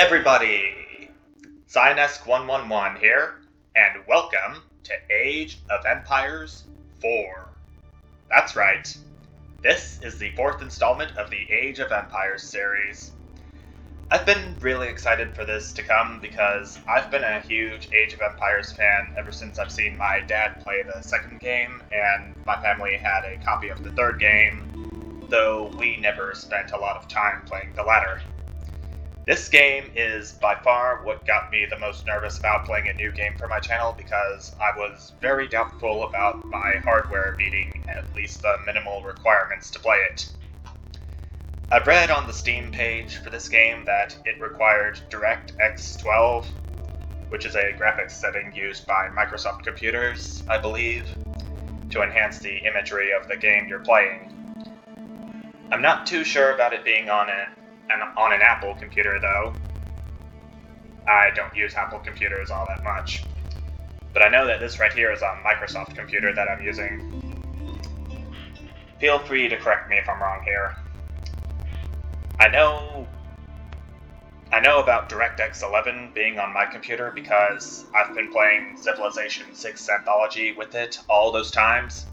Everybody! Zionesk111 here, and welcome to Age of Empires 4. That's right, this is the fourth installment of the Age of Empires series. I've been really excited for this to come because I've been a huge Age of Empires fan ever since I've seen my dad play the second game, and my family had a copy of the third game, though we never spent a lot of time playing the latter. This game is by far what got me the most nervous about playing a new game for my channel because I was very doubtful about my hardware meeting at least the minimal requirements to play it. I've read on the Steam page for this game that it required DirectX 12, which is a graphics setting used by Microsoft computers, I believe, to enhance the imagery of the game you're playing. I'm not too sure about it being on an Apple computer, though. I don't use Apple computers all that much. But I know that this right here is a Microsoft computer that I'm using. Feel free to correct me if I'm wrong here. I know about DirectX 11 being on my computer because I've been playing Civilization 6 Anthology with it all those times,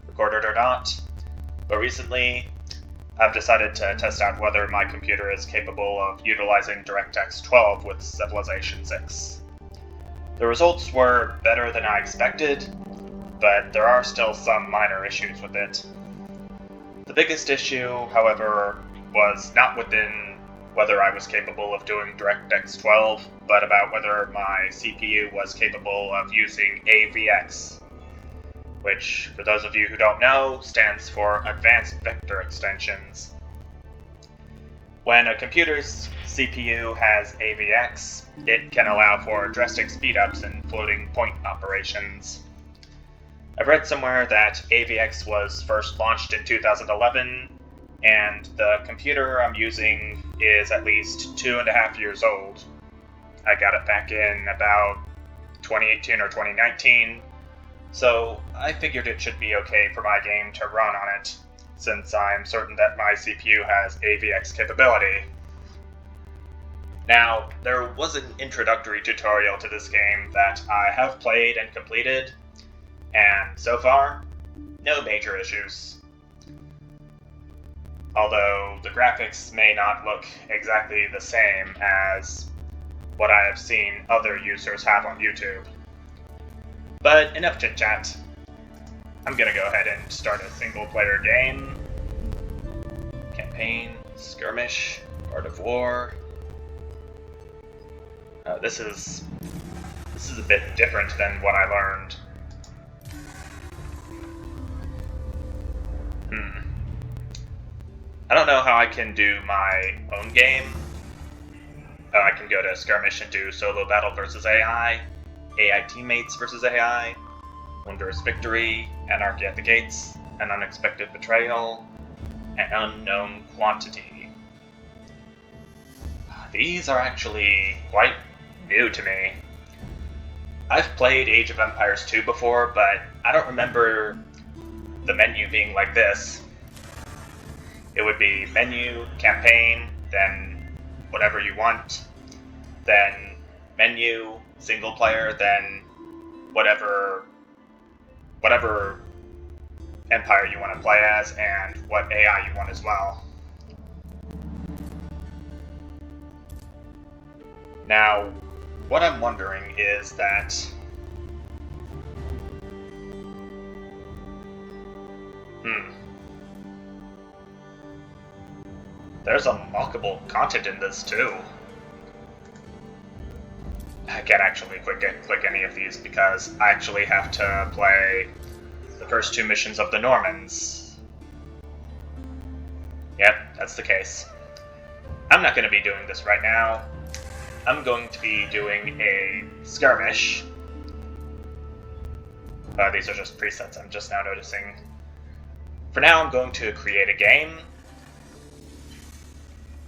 recorded or not. But recently, I've decided to test out whether my computer is capable of utilizing DirectX 12 with Civilization 6. The results were better than I expected, but there are still some minor issues with it. The biggest issue, however, was not within whether I was capable of doing DirectX 12, but about whether my CPU was capable of using AVX, which, for those of you who don't know, stands for Advanced Vector Extensions. When a computer's CPU has AVX, it can allow for drastic speedups in floating point operations. I've read somewhere that AVX was first launched in 2011, and the computer I'm using is at least 2.5 years old. I got it back in about 2018 or 2019, so I figured it should be okay for my game to run on it, since I'm certain that my CPU has AVX capability. Now, there was an introductory tutorial to this game that I have played and completed, and so far, no major issues. Although the graphics may not look exactly the same as what I have seen other users have on YouTube. But enough chit-chat. I'm gonna go ahead and start a single-player game. Campaign, skirmish, art of war. This is a bit different than what I learned. I don't know how I can do my own game. I can go to skirmish and do solo battle versus AI teammates versus AI, wondrous victory, anarchy at the gates, an unexpected betrayal, an unknown quantity. These are actually quite new to me. I've played Age of Empires 2 before, but I don't remember the menu being like this. It would be menu, campaign, then whatever you want, then menu, single player, then whatever empire you want to play as, and what AI you want as well. Now, what I'm wondering is that there's unlockable content in this too. I can't actually click any of these because I actually have to play the first 2 missions of the Normans. Yep, that's the case. I'm not going to be doing this right now. I'm going to be doing a skirmish. These are just presets I'm just now noticing. For now, I'm going to create a game.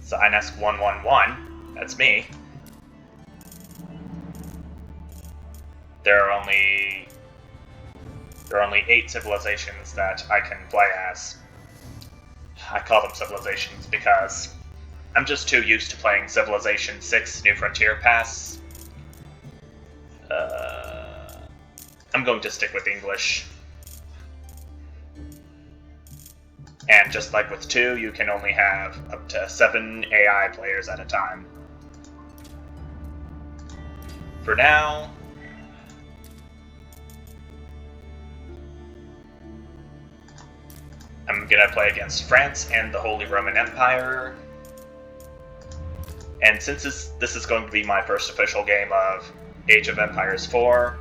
Zionesk111, that's me. There are only 8 civilizations that I can play as. I call them civilizations because I'm just too used to playing Civilization 6 New Frontier Pass. I'm going to stick with English. And just like with 2, you can only have up to 7 AI players at a time. For now, I'm gonna play against France and the Holy Roman Empire. And since this is going to be my first official game of Age of Empires 4,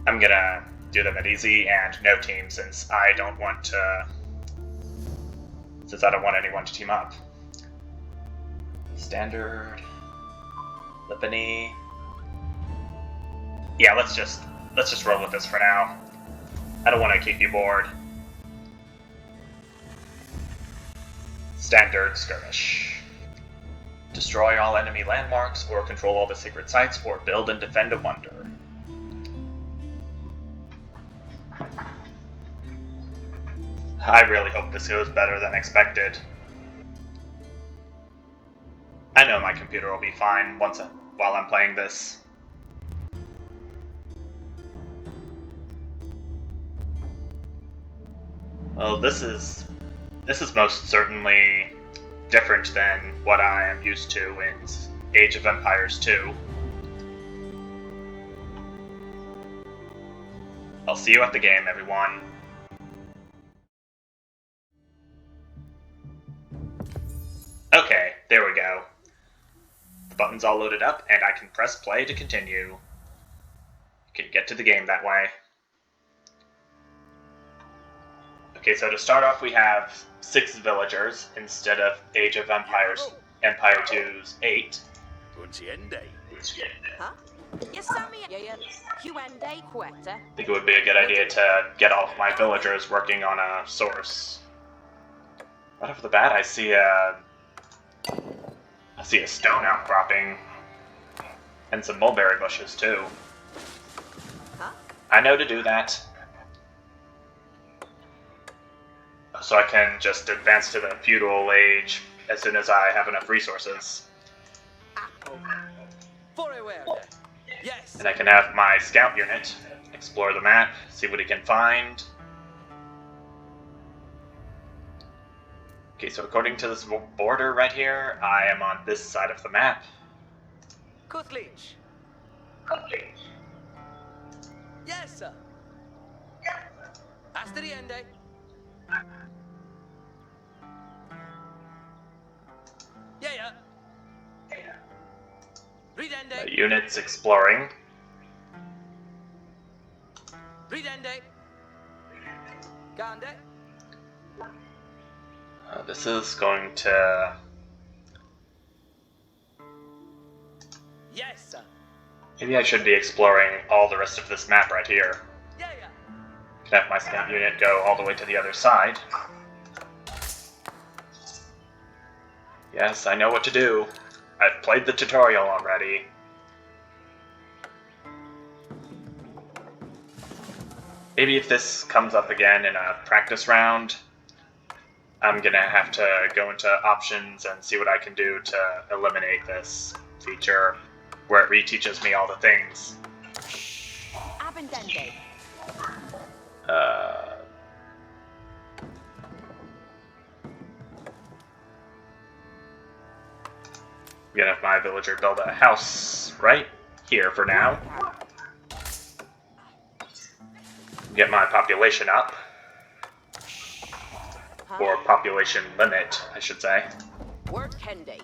I'm gonna do them at easy and no team since I don't want anyone to team up. Standard, Lipany. Yeah, let's just roll with this for now. I don't want to keep you bored. Standard skirmish. Destroy all enemy landmarks, or control all the secret sites, or build and defend a wonder. I really hope this goes better than expected. I know my computer will be fine while I'm playing this. Well, this is most certainly different than what I am used to in Age of Empires 2. I'll see you at the game, everyone. Okay, there we go. The button's all loaded up, and I can press play to continue. You can get to the game that way. Okay, so to start off, we have 6 villagers instead of Age of Empires Empire 2's 8. Huh? I think it would be a good idea to get all of my villagers working on a source. Right off the bat, I see a stone outcropping and some mulberry bushes too. Huh? I know to do that. So I can just advance to the feudal age as soon as I have enough resources. Yes. And I can have my scout unit explore the map, see what he can find. Okay, so according to this border right here, I am on this side of the map. Kutlich. Yes, sir. Hasta the end. Yeah. Ridende. Units exploring. Ridende. Gande. This is going to... Yes, sir. Maybe I should be exploring all the rest of this map right here. Yeah. Can have my scout unit go all the way to the other side. Yes, I know what to do. I've played the tutorial already. Maybe if this comes up again in a practice round, I'm gonna have to go into options and see what I can do to eliminate this feature where it reteaches me all the things. Abendende. I'm gonna have my villager build a house right here for now. Get my population up. Or population limit, I should say. Word Kendi.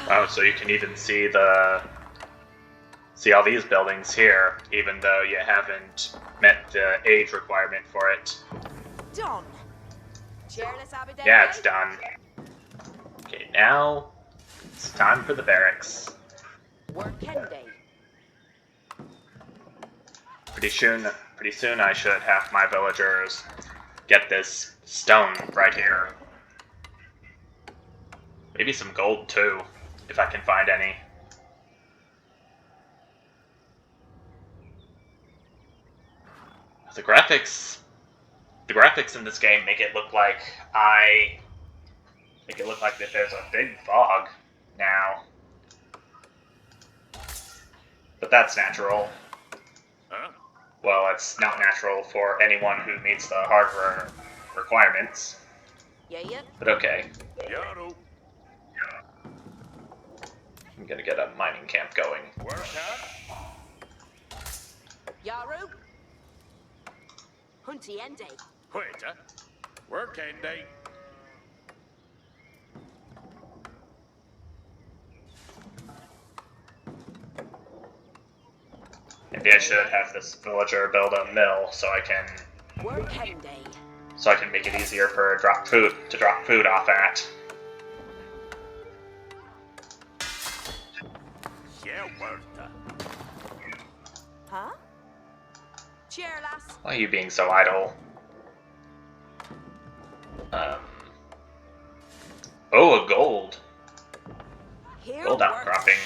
Oh, so you can even see all these buildings here, even though you haven't met the age requirement for it. Done. Chairless Abendende. Yeah, it's done. Okay, now it's time for the barracks. Word Kendi. Pretty soon I should have my villagers get this stone right here. Maybe some gold too, if I can find any. The graphics in this game make it look like that there's a big fog now. But that's natural. Huh? Well, it's not natural for anyone who meets the hardware requirements. Yeah. But okay. Yaru. I'm gonna get a mining camp going. Work hard. Yaru. Hunty Ende. Waiter. Work Andy. Maybe I should have this villager build a mill so I can Work Ende. make it easier for to drop food off at. Yeah, Werther. Huh? Cheer, lass. Why are you being so idle? Oh, a gold. Here Gold work. outcropping.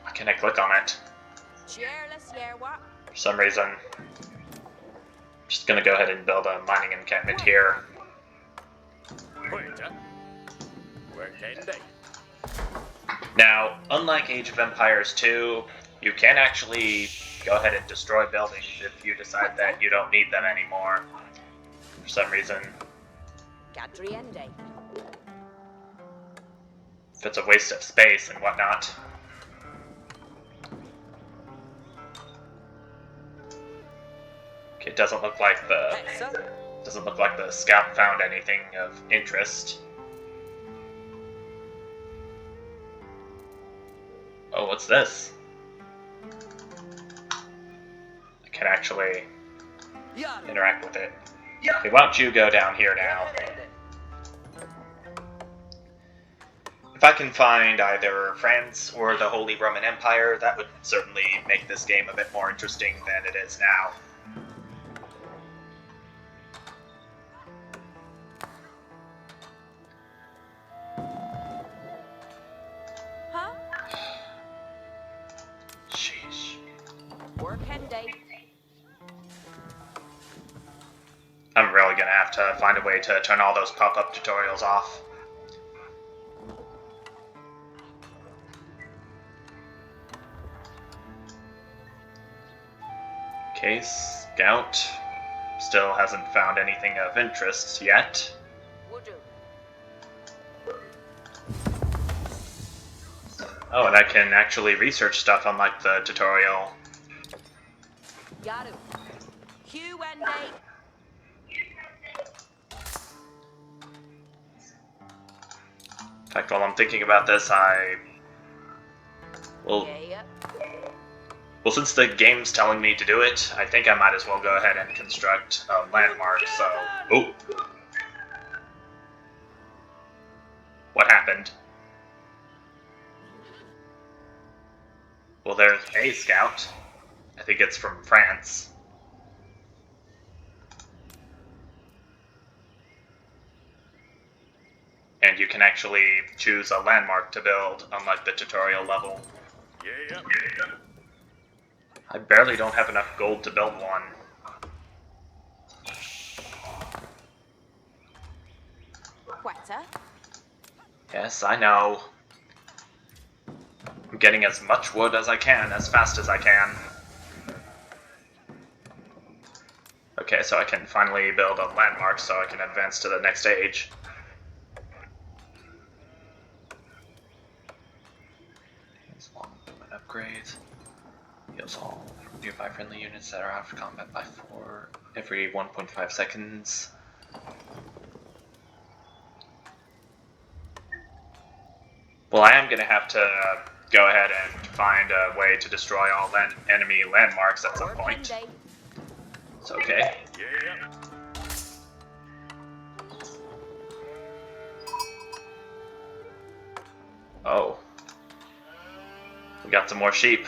Why can't I click on it? Cheerless, yeah, what? For some reason. I'm just gonna go ahead and build a mining encampment here. Waiter. Work Andy. Now, unlike Age of Empires 2, you can actually go ahead and destroy buildings if you decide that you don't need them anymore. For some reason, Gadri Ende. if it's a waste of space and whatnot. Okay, it doesn't look like the scout found anything of interest. Oh, what's this? I can actually Yaru. interact with it. Okay, why don't you go down here now? If I can find either France or the Holy Roman Empire, that would certainly make this game a bit more interesting than it is now. Huh? Sheesh. Work Ende. I'm really gonna have to find a way to turn all those pop-up tutorials off. Okay, Scout still hasn't found anything of interest yet. Would do. Oh, and I can actually research stuff unlike the tutorial. Yaru. Hugh Ende. In fact, while I'm thinking about this, Well, Yeah. since the game's telling me to do it, I think I might as well go ahead and construct a landmark, so... Oh! What happened? Well, there's a scout. I think it's from France. And you can actually choose a landmark to build, unlike the tutorial level. Yeah. I barely don't have enough gold to build one. Quetta. Yes, I know. I'm getting as much wood as I can, as fast as I can. Okay, so I can finally build a landmark so I can advance to the next stage. Here's long movement upgrades. Heals all nearby friendly units that are out of combat by every 1.5 seconds. Well, I am going to have to go ahead and find a way to destroy all enemy landmarks at some Work point. Ende. It's okay. Yeah. Oh. We got some more sheep.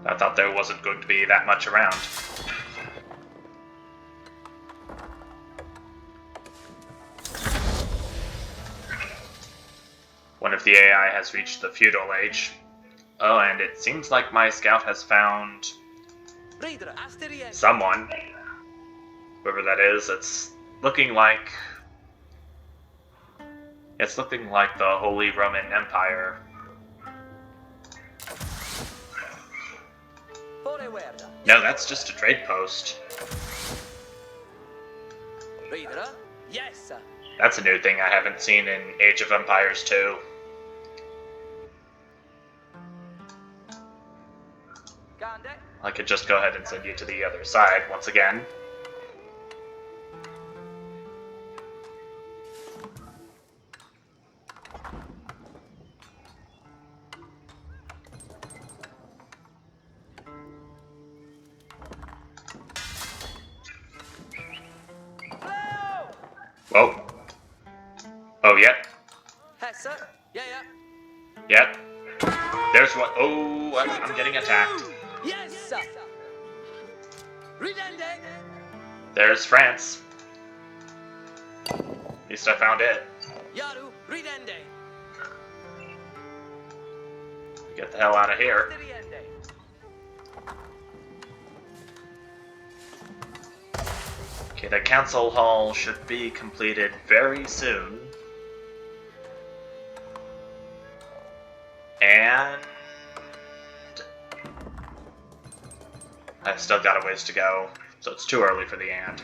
I thought there wasn't going to be that much around. One of the AI has reached the feudal age. Oh, and it seems like my scout has found someone. Whoever that is, it's looking like the Holy Roman Empire. No, that's just a trade post. Yes. That's a new thing I haven't seen in Age of Empires 2. I could just go ahead and send you to the other side once again. Whoa. Oh, yep. Yep. There's what. Oh, I'm getting attacked. Yes. Ridende. There's France. At least I found it. Yaru. Ridende. Get the hell out of here. Okay, the council hall should be completed very soon. And I've still got a ways to go, so it's too early for the and.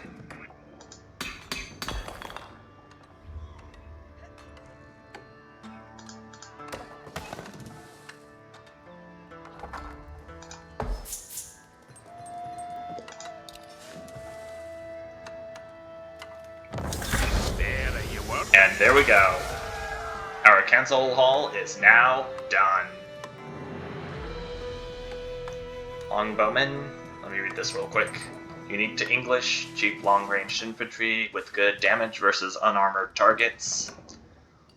And there we go. Our council hall is now done. Longbowmen. Let me read this real quick. Unique to English, cheap long-range infantry with good damage versus unarmored targets.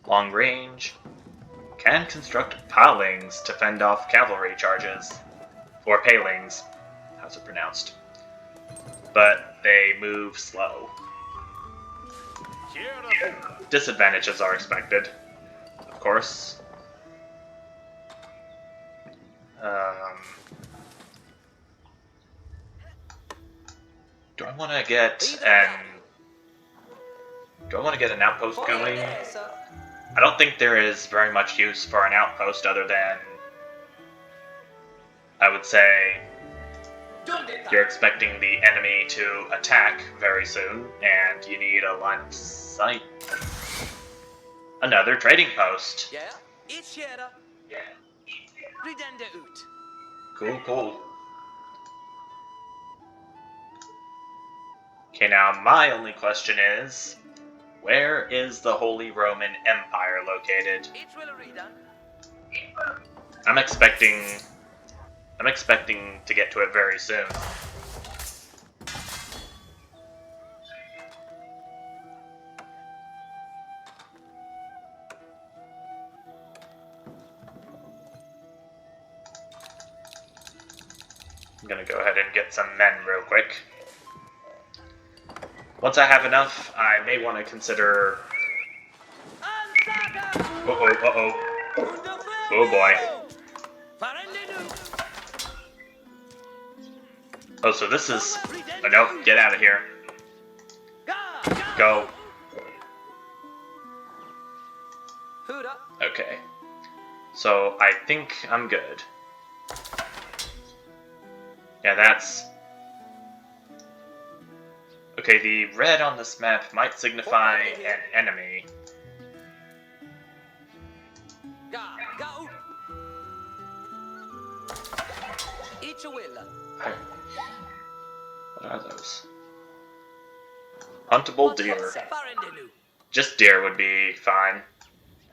Long range. Can construct palings to fend off cavalry charges. Or palings. How's it pronounced? But they move slow. Disadvantages are expected, of course. Do I want to get an outpost going? I don't think there is very much use for an outpost other than, I would say, you're expecting the enemy to attack very soon, and you need a line of sight. Another trading post. Yeah. Itchera. Yeah. Ridende ut. Cool, cool. Okay, now my only question is, where is the Holy Roman Empire located? I'm expecting to get to it very soon. I'm gonna go ahead and get some men real quick. Once I have enough, I may want to consider... Uh-oh, uh-oh. Oh boy. Oh, so this is... Oh no, get out of here. Go. Okay. So, I think I'm good. Yeah, that's... Okay, the red on this map might signify an enemy. What are those? Huntable deer. Just deer would be fine,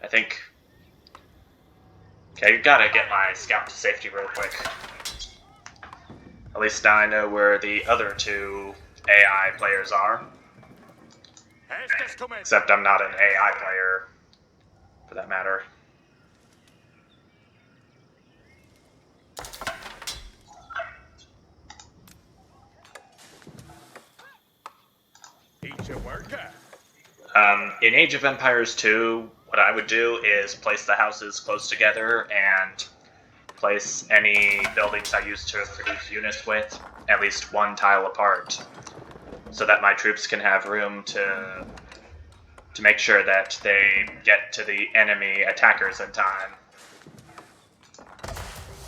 I think. Okay, gotta get my scout to safety real quick. At least now I know where the other two AI players are. Except I'm not an AI player, for that matter. In Age of Empires 2, what I would do is place the houses close together and place any buildings I use to produce units with at least one tile apart, so that my troops can have room to make sure that they get to the enemy attackers in time.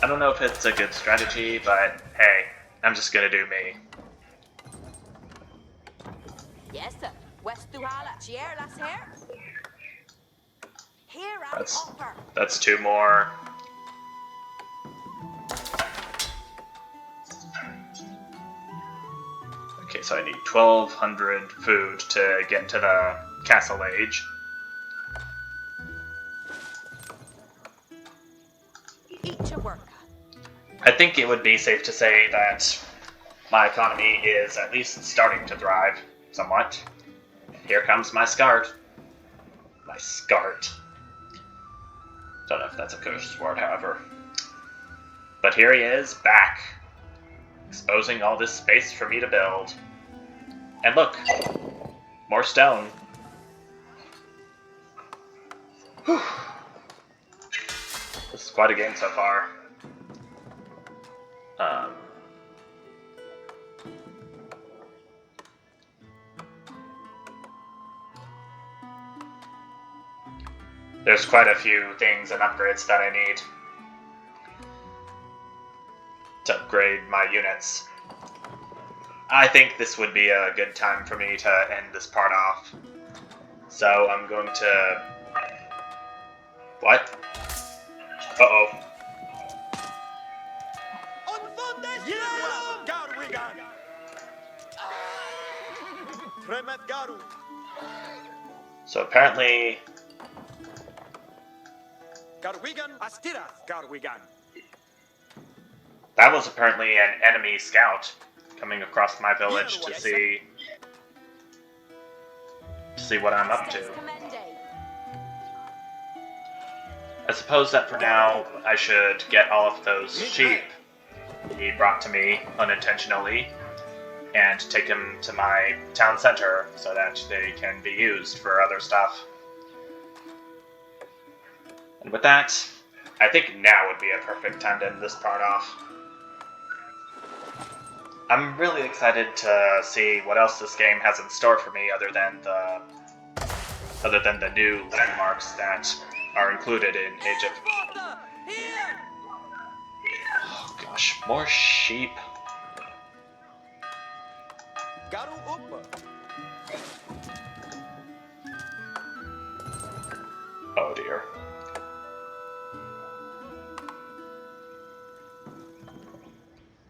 I don't know if it's a good strategy, but hey, I'm just gonna do me. Yes, sir. West Duhala. Chier, las hair. Here, I'm upper. That's two more. Okay, so I need 1,200 food to get into the castle age. Each a worker. I think it would be safe to say that my economy is at least starting to thrive somewhat. Here comes my SCART. My SCART. Don't know if that's a curse word, however. But here he is, back. Exposing all this space for me to build. And look! More stone. Whew. This is quite a game so far. There's quite a few things and upgrades that I need to upgrade my units. I think this would be a good time for me to end this part off. So I'm going to... What? Uh-oh. So apparently... That was apparently an enemy scout coming across my village to see what I'm up to. I suppose that for now I should get all of those sheep he brought to me unintentionally and take them to my town center so that they can be used for other stuff. And with that, I think now would be a perfect time to end this part off. I'm really excited to see what else this game has in store for me other than the new landmarks that are included in Age of... Oh gosh, more sheep. Oh dear.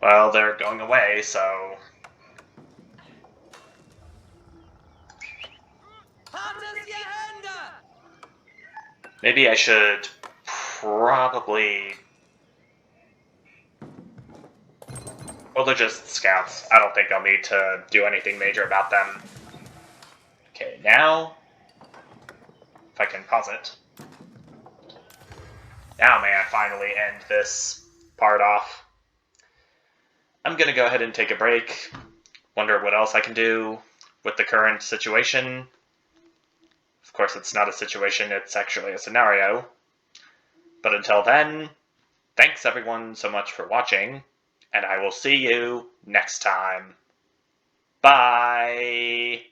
Well, they're going away, so... Maybe I should probably... Well, they're just scouts. I don't think I'll need to do anything major about them. Okay, now... If I can pause it. Now may I finally end this part off. I'm gonna go ahead and take a break. Wonder what else I can do with the current situation. Of course, it's not a situation, it's actually a scenario. But until then, thanks everyone so much for watching, and I will see you next time. Bye!